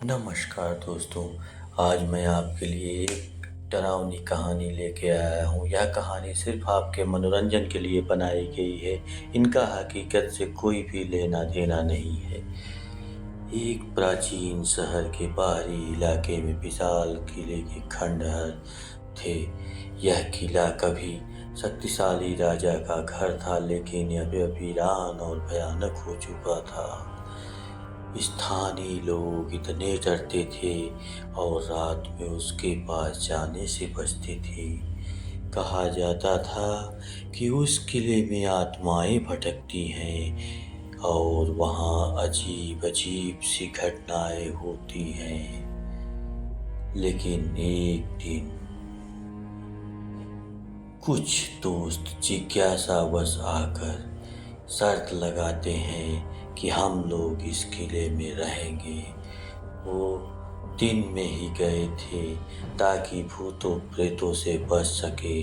नमस्कार दोस्तों। आज मैं आपके लिए एक डरावनी कहानी लेके आया हूँ। यह कहानी सिर्फ आपके मनोरंजन के लिए बनाई गई है। इनका हकीकत से कोई भी लेना देना नहीं है। एक प्राचीन शहर के बाहरी इलाके में विशाल किले के खंडहर थे। यह किला कभी शक्तिशाली राजा का घर था, लेकिन अब यह वीरान और भयानक हो चुका था। स्थानीय लोग इतने डरते थे और रात में उसके पास जाने से बचते थे। कहा जाता था कि उस किले में आत्माएं भटकती हैं और वहाँ अजीब अजीब सी घटनाएं होती हैं। लेकिन एक दिन कुछ दोस्त जिज्ञासावश आकर शर्त लगाते हैं कि हम लोग इस किले में रहेंगे। वो दिन में ही गए थे ताकि भूतों प्रेतों से बच सके।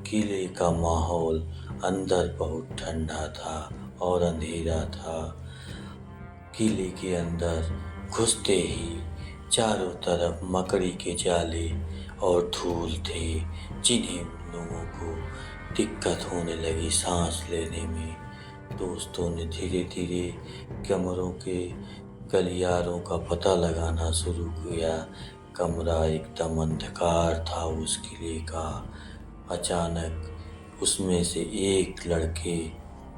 किले का माहौल अंदर बहुत ठंडा था और अंधेरा था। किले के अंदर घुसते ही चारों तरफ मकड़ी के जाले और धूल थे, जिन्हें उन लोगों को दिक्कत होने लगी सांस लेने में। दोस्तों ने धीरे धीरे कमरों के गलियारों का पता लगाना शुरू किया। कमरा एकदम अंधकार था उस किले का। अचानक उसमें से एक लड़के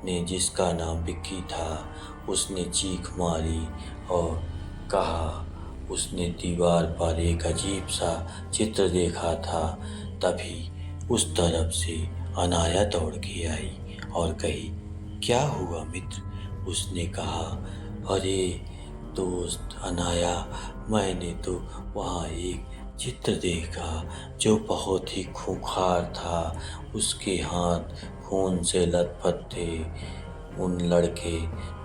ने, जिसका नाम विक्की था, उसने चीख मारी और कहा उसने दीवार पर एक अजीब सा चित्र देखा था। तभी उस तरफ से अनाया दौड़ के आई और कही, क्या हुआ मित्र? उसने कहा, अरे दोस्त अनाया, मैंने तो वहाँ एक चित्र देखा जो बहुत ही खूंखार था। उसके हाथ खून से लथपथ थे। उन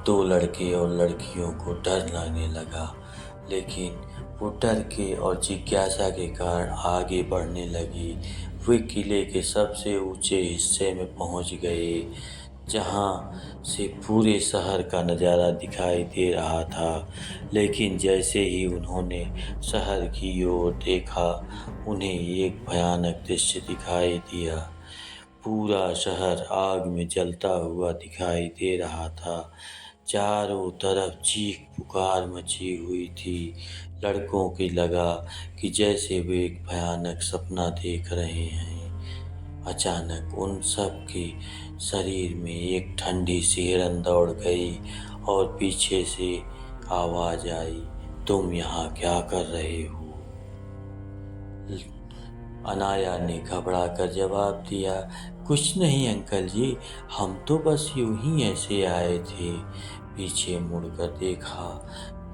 दो लड़के और लड़कियों को डर लगने लगा, लेकिन वो डर के और जिज्ञासा के कारण आगे बढ़ने लगी। वे किले के सबसे ऊंचे हिस्से में पहुंच गए, जहां से पूरे शहर का नज़ारा दिखाई दे रहा था। लेकिन जैसे ही उन्होंने शहर की ओर देखा, उन्हें एक भयानक दृश्य दिखाई दिया। पूरा शहर आग में जलता हुआ दिखाई दे रहा था। चारों तरफ चीख पुकार मची हुई थी। लड़कों को लगा कि जैसे वे एक भयानक सपना देख रहे हैं। अचानक उन सब के शरीर में एक ठंडी सिहरन दौड़ गई और पीछे से आवाज आई, तुम यहाँ क्या कर रहे हो? अनाया ने घबरा कर जवाब दिया, कुछ नहीं अंकल जी, हम तो बस यूं ही ऐसे आए थे। पीछे मुड़कर देखा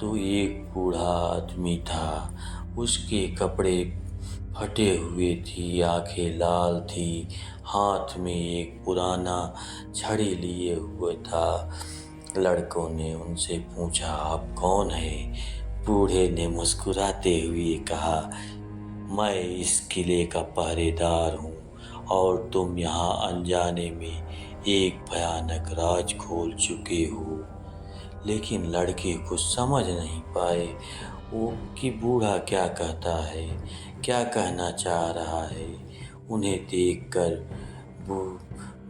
तो एक बूढ़ा आदमी था। उसके कपड़े फटे हुए थी, आंखें लाल थी, हाथ में एक पुराना छड़ी लिए हुए था। लड़कों ने उनसे पूछा, आप कौन हैं? बूढ़े ने मुस्कुराते हुए कहा, मैं इस किले का पहरेदार हूँ और तुम यहाँ अनजाने में एक भयानक राज खोल चुके हो। लेकिन लड़के कुछ समझ नहीं पाए वो कि बूढ़ा क्या कहता है, क्या कहना चाह रहा है। उन्हें देखकर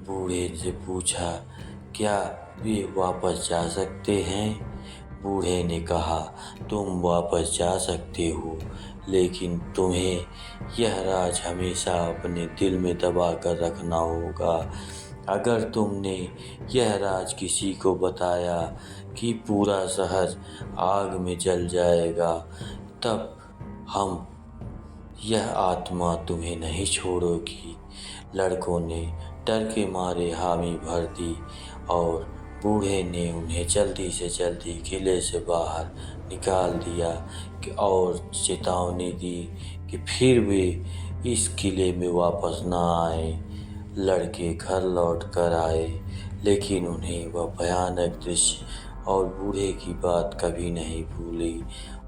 बूढ़े से पूछा, क्या वे वापस जा सकते हैं? बूढ़े ने कहा, तुम वापस जा सकते हो, लेकिन तुम्हें यह राज हमेशा अपने दिल में दबा कर रखना होगा। अगर तुमने यह राज किसी को बताया कि पूरा शहर आग में जल जाएगा, तब हम यह आत्मा तुम्हें नहीं छोड़ेगी। लड़कों ने डर के मारे हामी भर दी और बूढ़े ने उन्हें जल्दी से जल्दी किले से बाहर निकाल दिया और चेतावनी दी कि फिर वे इस किले में वापस ना आए। लड़के घर लौट कर आए, लेकिन उन्हें वह भयानक दृश्य और बूढ़े की बात कभी नहीं भूली।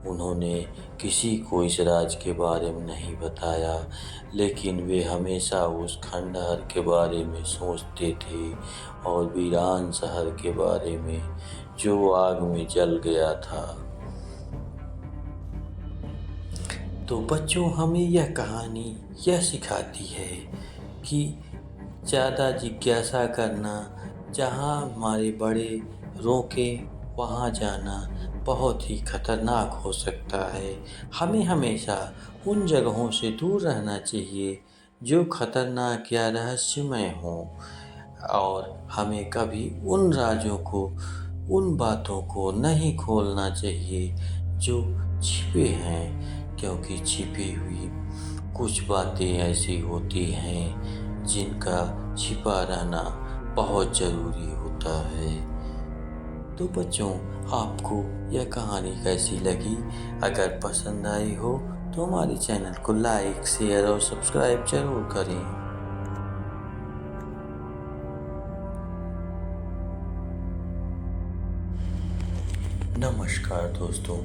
उन्होंने किसी को इस राज के बारे में नहीं बताया, लेकिन वे हमेशा उस खंडहर के बारे में सोचते थे और वीरान शहर के बारे में जो आग में जल गया था। तो बच्चों, हमें यह कहानी यह सिखाती है कि ज़्यादा जिज्ञासा करना, जहाँ हमारे बड़े रोके वहाँ जाना बहुत ही खतरनाक हो सकता है। हमें हमेशा उन जगहों से दूर रहना चाहिए जो खतरनाक या रहस्यमय हों, और हमें कभी उन राज़ों को, उन बातों को नहीं खोलना चाहिए जो छिपे हैं, क्योंकि छिपी हुई कुछ बातें ऐसी होती हैं जिनका छिपा रहना बहुत ज़रूरी होता है। तो बच्चों, आपको यह कहानी कैसी लगी? अगर पसंद आई हो तो हमारे चैनल को लाइक, शेयर और सब्सक्राइब ज़रूर करें। नमस्कार दोस्तों,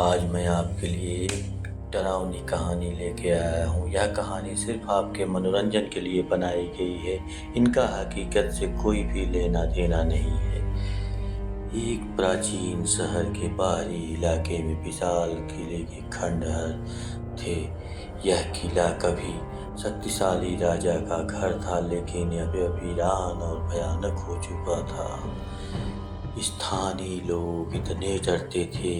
आज मैं आपके लिए एक डरावनी कहानी लेके आया हूँ। यह कहानी सिर्फ आपके मनोरंजन के लिए बनाई गई है। इनका हकीकत से कोई भी लेना देना नहीं है। एक प्राचीन शहर के बाहरी इलाके में विशाल किले के खंडहर थे। यह किला कभी शक्तिशाली राजा का घर था, लेकिन अब वीरान और भयानक हो चुका था। स्थानीय लोग इतने डरते थे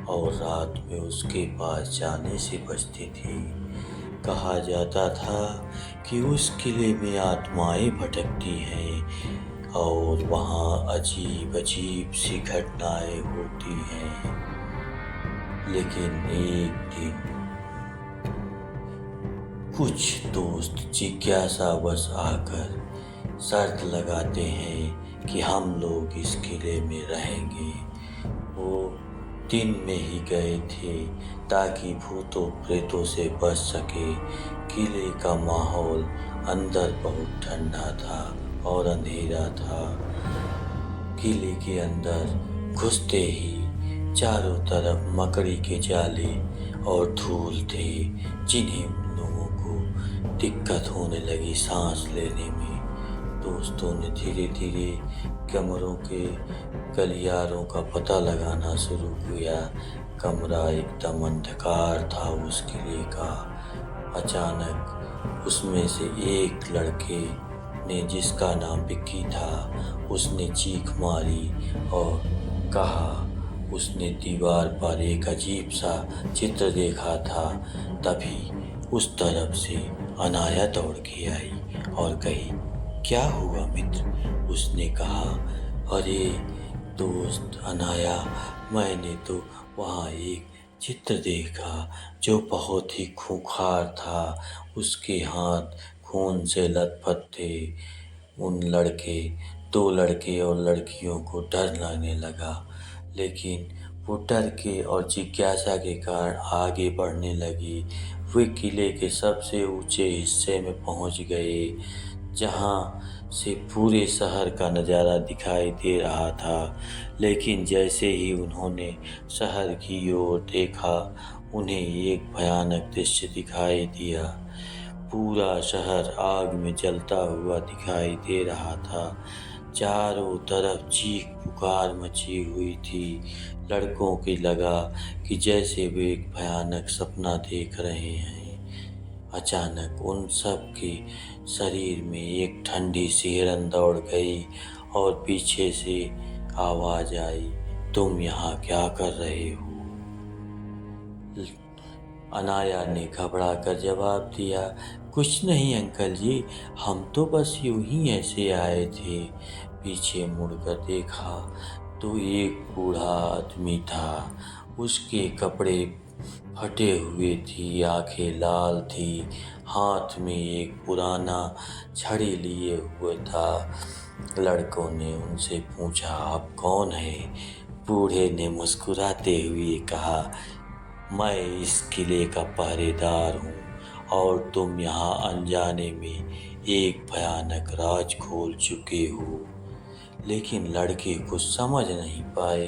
और रात में उसके पास जाने से बचते थे। कहा जाता था कि उस किले में आत्माएं भटकती हैं और वहाँ अजीब अजीब सी घटनाएं होती हैं। लेकिन एक दिन कुछ दोस्त जिज्ञासावश आकर शर्त लगाते हैं कि हम लोग इस किले में रहेंगे। वो दिन में ही गए थे ताकि भूतों प्रेतों से बच सके। किले का माहौल अंदर बहुत ठंडा था और अंधेरा था। किले के अंदर घुसते ही चारों तरफ मकड़ी के जाले और धूल थे, जिन्हें लोगों को दिक्कत होने लगी सांस लेने में। दोस्तों ने धीरे धीरे कमरों के गलियारों का पता लगाना शुरू किया। कमरा एकदम अंधकार था उस किले का। अचानक उसमें से एक लड़के ने, जिसका नाम विक्की था, उसने चीख मारी और कहा उसने दीवार पर एक अजीब सा चित्र देखा था। तभी उस तरफ से अनाया दौड़ के आई और कही, क्या हुआ मित्र? उसने कहा, अरे दोस्त अनाया, मैंने तो वहाँ एक चित्र देखा जो बहुत ही खूंखार था। उसके हाथ खून से लथपथ थे। उन दो लड़के और लड़कियों को डर लगने लगा, लेकिन वो डर के और जिज्ञासा के कारण आगे बढ़ने लगी। वे किले के सबसे ऊंचे हिस्से में पहुंच गए, जहां से पूरे शहर का नज़ारा दिखाई दे रहा था। लेकिन जैसे ही उन्होंने शहर की ओर देखा, उन्हें एक भयानक दृश्य दिखाई दिया। पूरा शहर आग में जलता हुआ दिखाई दे रहा था। चारों तरफ चीख पुकार मची हुई थी। लड़कों को लगा कि जैसे वे एक भयानक सपना देख रहे हैं। अचानक उन सब के शरीर में एक ठंडी सिहरन दौड़ गई और पीछे से आवाज आई, तुम यहाँ क्या कर रहे हो? अनाया ने घबरा कर जवाब दिया, कुछ नहीं अंकल जी, हम तो बस यूं ही ऐसे आए थे। पीछे मुड़कर देखा तो एक बूढ़ा आदमी था। उसके कपड़े फटे हुए थी, आंखें लाल थी, हाथ में एक पुराना छड़ी लिए हुए था। लड़कों ने उनसे पूछा, आप कौन हैं? बूढ़े ने मुस्कुराते हुए कहा, मैं इस किले का पहरेदार हूँ और तुम यहाँ अनजाने में एक भयानक राज खोल चुके हो। लेकिन लड़के कुछ समझ नहीं पाए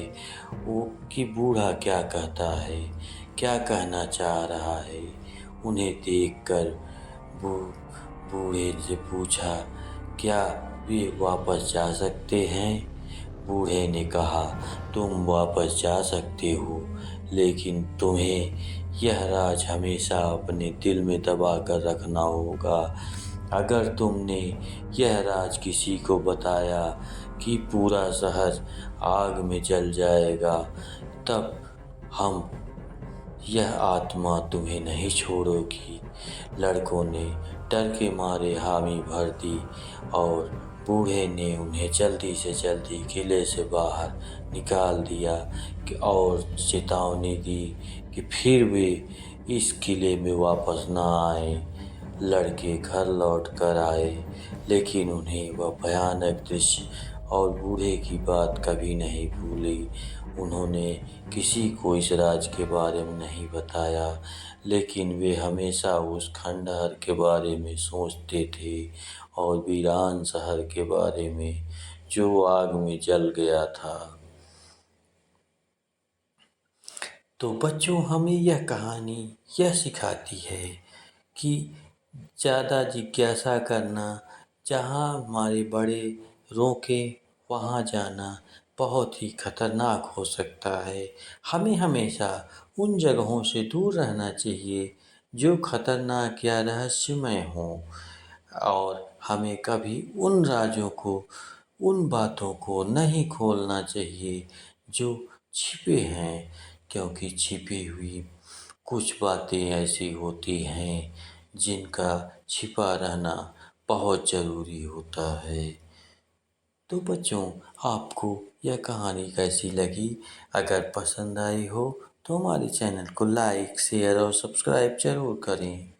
वो कि बूढ़ा क्या कहता है, क्या कहना चाह रहा है। उन्हें देखकर बूढ़े से पूछा, क्या वे वापस जा सकते हैं? बूढ़े ने कहा, तुम वापस जा सकते हो, लेकिन तुम्हें यह राज हमेशा अपने दिल में दबा कर रखना होगा। अगर तुमने यह राज किसी को बताया कि पूरा शहर आग में जल जाएगा, तब हम यह आत्मा तुम्हें नहीं छोड़ेगी। लड़कों ने डर के मारे हामी भर दी और बूढ़े ने उन्हें जल्दी से जल्दी किले से बाहर निकाल दिया और चेतावनी दी कि फिर वे इस किले में वापस ना आए। लड़के घर लौट कर आए, लेकिन उन्हें वह भयानक दृश्य और बूढ़े की बात कभी नहीं भूली। उन्होंने किसी को इस राज के बारे में नहीं बताया, लेकिन वे हमेशा उस खंडहर के बारे में सोचते थे और वीरान शहर के बारे में जो आग में जल गया था। तो बच्चों, हमें यह कहानी यह सिखाती है कि ज़्यादा जिज्ञासा करना, जहाँ हमारे बड़े रोकें वहाँ जाना बहुत ही खतरनाक हो सकता है। हमें हमेशा उन जगहों से दूर रहना चाहिए जो खतरनाक या रहस्यमय हों, और हमें कभी उन राजों को, उन बातों को नहीं खोलना चाहिए जो छिपे हैं, क्योंकि छिपी हुई कुछ बातें ऐसी होती हैं जिनका छिपा रहना बहुत ज़रूरी होता है। तो बच्चों, आपको यह कहानी कैसी लगी? अगर पसंद आई हो तो हमारे चैनल को लाइक, शेयर और सब्सक्राइब ज़रूर करें।